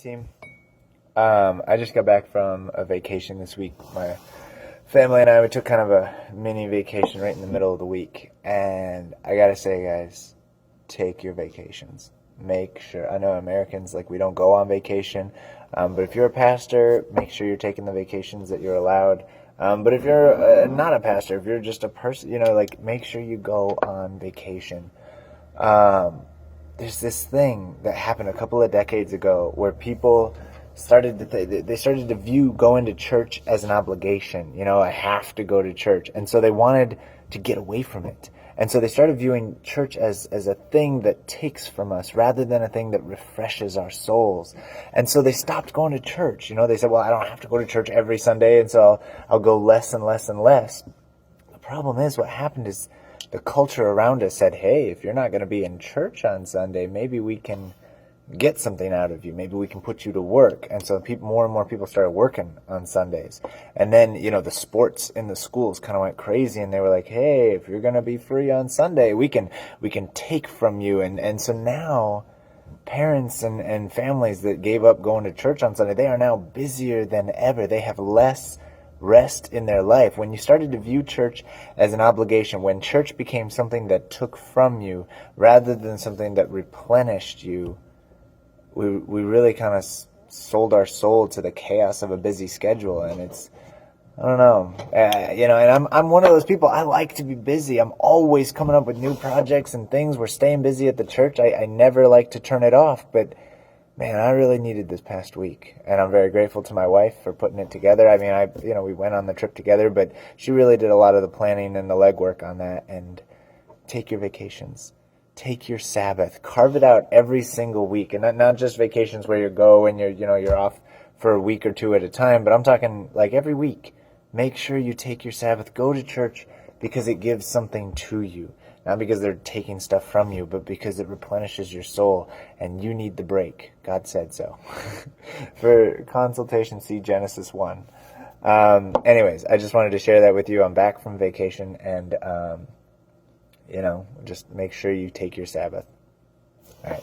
Team. I just got back from a vacation this week. My family and I, we took kind of a mini vacation right in the middle of the week. And I gotta say, guys, take your vacations. Make sure, I know Americans, like, we don't go on vacation. But if you're a pastor, make sure you're taking the vacations that you're allowed. But if you're not a pastor, if you're just a person, like, make sure you go on vacation. There's this thing that happened a couple of decades ago where people started to view going to church as an obligation. I have to go to church. And so they wanted to get away from it. And so they started viewing church as a thing that takes from us rather than a thing that refreshes our souls. And so they stopped going to church. They said, well, I don't have to go to church every Sunday, and so I'll go less and less and less. The problem is, what happened is the culture around us said, hey, if you're not going to be in church on Sunday, maybe we can get something out of you. Maybe we can put you to work. And so more and more people started working on Sundays. And then, the sports in the schools kind of went crazy, and they were like, hey, if you're going to be free on Sunday, we can take from you. And so now parents and families that gave up going to church on Sunday, they are now busier than ever. They have less rest in their life. When you started to view church as an obligation, when church became something that took from you rather than something that replenished you, we really kind of sold our soul to the chaos of a busy schedule. And I don't know, and I'm one of those people. I like to be busy. I'm always coming up with new projects and things. We're staying busy at the church. I never like to turn it off, but man, I really needed this past week, and I'm very grateful to my wife for putting it together. I mean, we went on the trip together, but she really did a lot of the planning and the legwork on that. And take your vacations. Take your Sabbath. Carve it out every single week, and not just vacations where you go and you're off for a week or two at a time, but I'm talking like every week. Make sure you take your Sabbath. Go to church because it gives something to you. Not because they're taking stuff from you, but because it replenishes your soul, and you need the break. God said so. For consultation, see Genesis 1. Anyways, I just wanted to share that with you. I'm back from vacation, and, just make sure you take your Sabbath. All right.